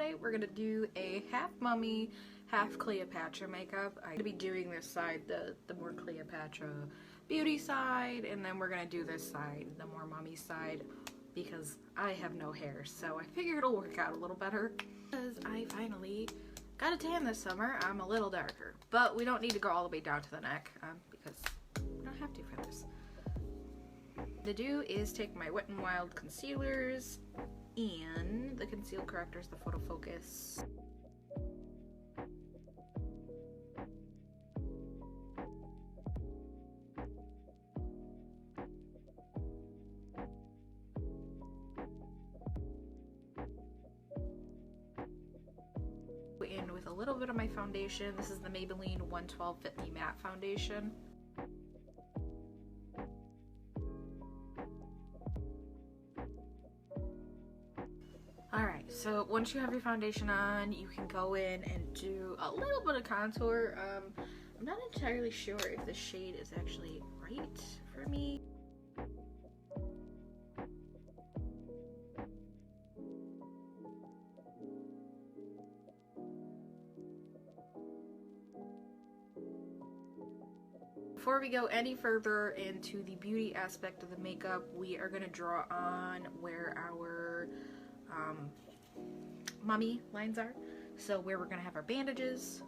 today we're gonna do a half mummy, half Cleopatra makeup. I'm gonna be doing this side, the more Cleopatra beauty side, and then we're gonna do this side, the more mummy side, because I have no hair, so I figured it'll work out a little better. Because I finally got a tan this summer, I'm a little darker, but we don't need to go all the way down to the neck, because we don't have to for this. What to do is take my Wet n Wild concealers and the conceal correctors, the photo focus. In with a little bit of my foundation. This is the Maybelline 112 Fit Me Matte Foundation. Alright, so once you have your foundation on, you can go in and do a little bit of contour. I'm not entirely sure if the shade is actually right for me. Before we go any further into the beauty aspect of the makeup, we are going to draw on where our mummy lines are. So where we're going to have our bandages.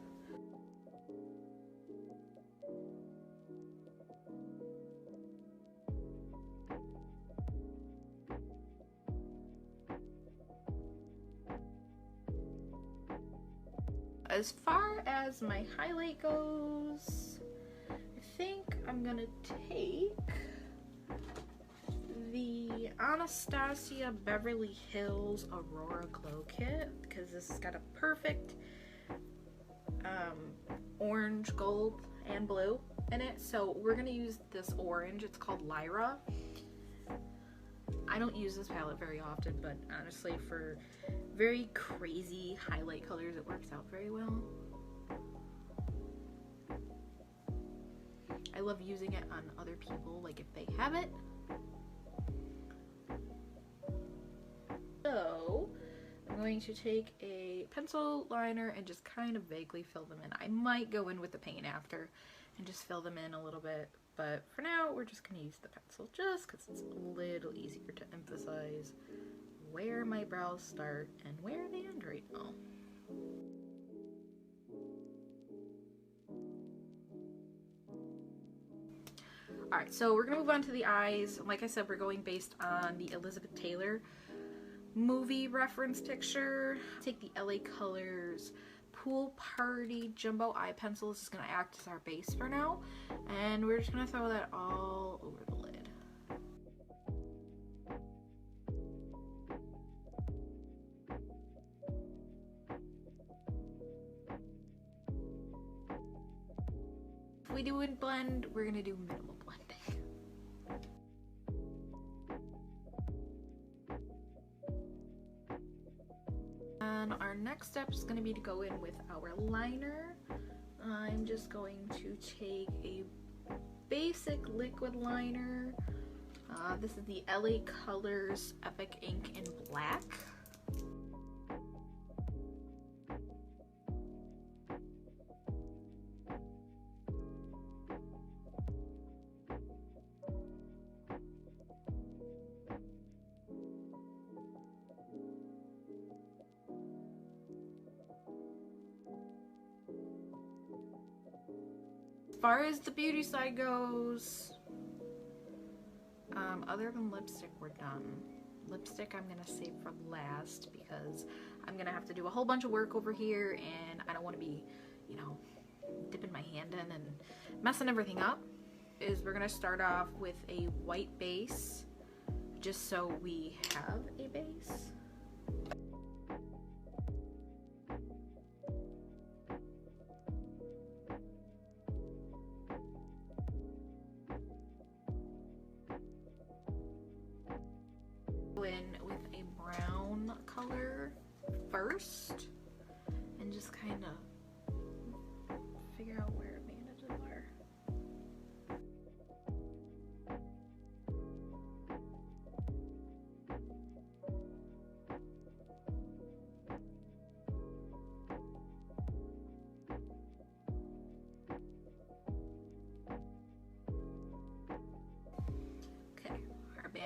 As far as my highlight goes, I think I'm gonna take the Anastasia Beverly Hills Aurora Glow Kit, because this has got a perfect orange, gold, and blue in it. So we're gonna use this orange. It's called Lyra. I don't use this palette very often, but honestly, for very crazy highlight colors, it works out very well. I love using it on other people, like if they have it. So I'm going to take a pencil liner and just kind of vaguely fill them in. I might go in with the paint after and just fill them in a little bit, but for now we're just going to use the pencil just because it's a little easier to emphasize where my brows start and where they end right now. Alright, so we're going to move on to the eyes. Like I said, we're going based on the Elizabeth Taylor movie reference picture. Take the LA Colors Pool Party Jumbo Eye Pencil. This is going to act as our base for now. And we're just going to throw that all over the lid. If we do a blend, we're going to do minimal blending. And our next step is going to be to go in with our liner. I'm just going to take a basic liquid liner. This is the LA Colors Epic Ink in Black. As far as the beauty side goes, other than lipstick, we're done. Lipstick I'm gonna save for last because I'm gonna have to do a whole bunch of work over here and I don't want to be, you know, dipping my hand in and messing everything up. We're gonna start off with a white base just so we have a base. In with a brown color first and just kind of figure out where bandages are.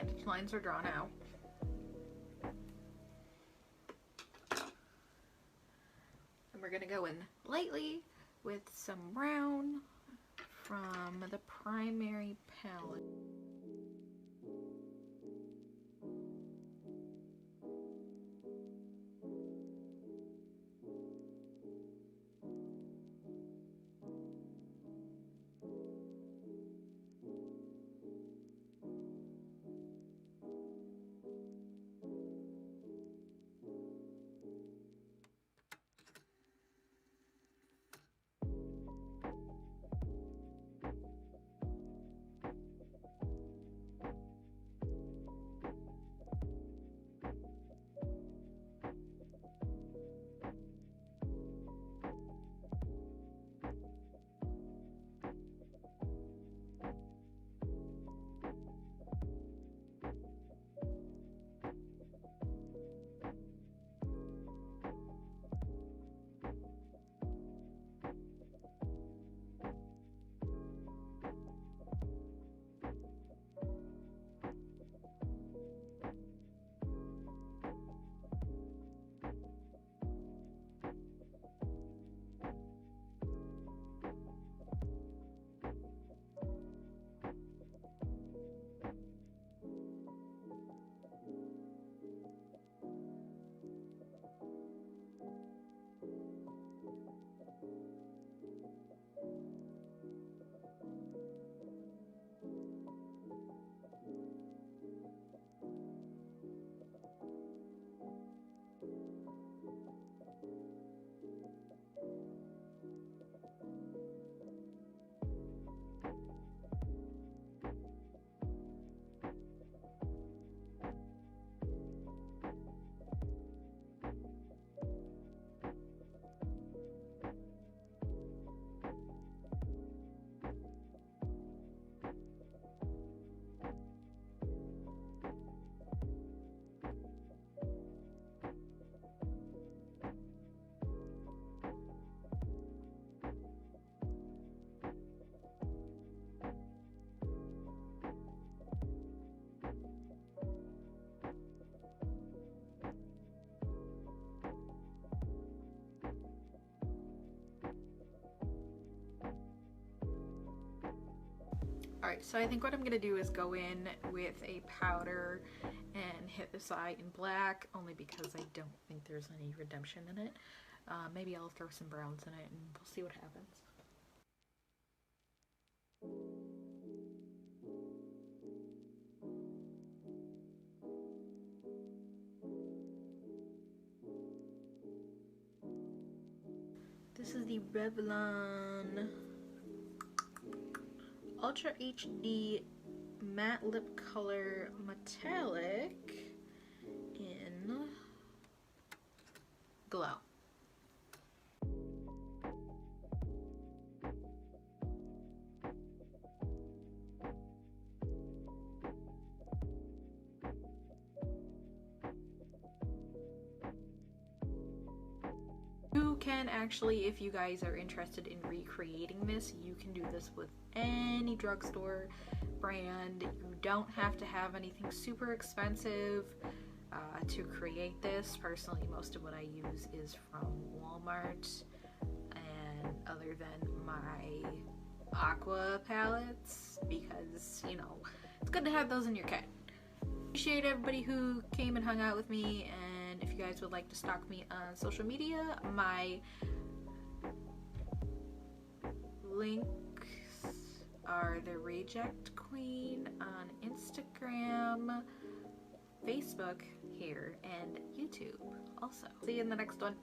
bandage lines are drawn out. And we're gonna go in lightly with some brown from the primary palette. Alright, so I think what I'm going to do is go in with a powder and hit the side in black, only because I don't think there's any redemption in it. Maybe I'll throw some browns in it and we'll see what happens. This is the Revlon Ultra HD Matte Lip Color Metallic in Glow. You can actually, if you guys are interested in recreating this, you can do this with any drugstore brand. You don't have to have anything super expensive to create this. Personally, most of what I use is from Walmart, and other than my aqua palettes, because, you know, it's good to have those in your kit. Appreciate everybody who came and hung out with me, and if you guys would like to stalk me on social media, my links are the Reject Queen on Instagram, Facebook here, and YouTube also. See you in the next one.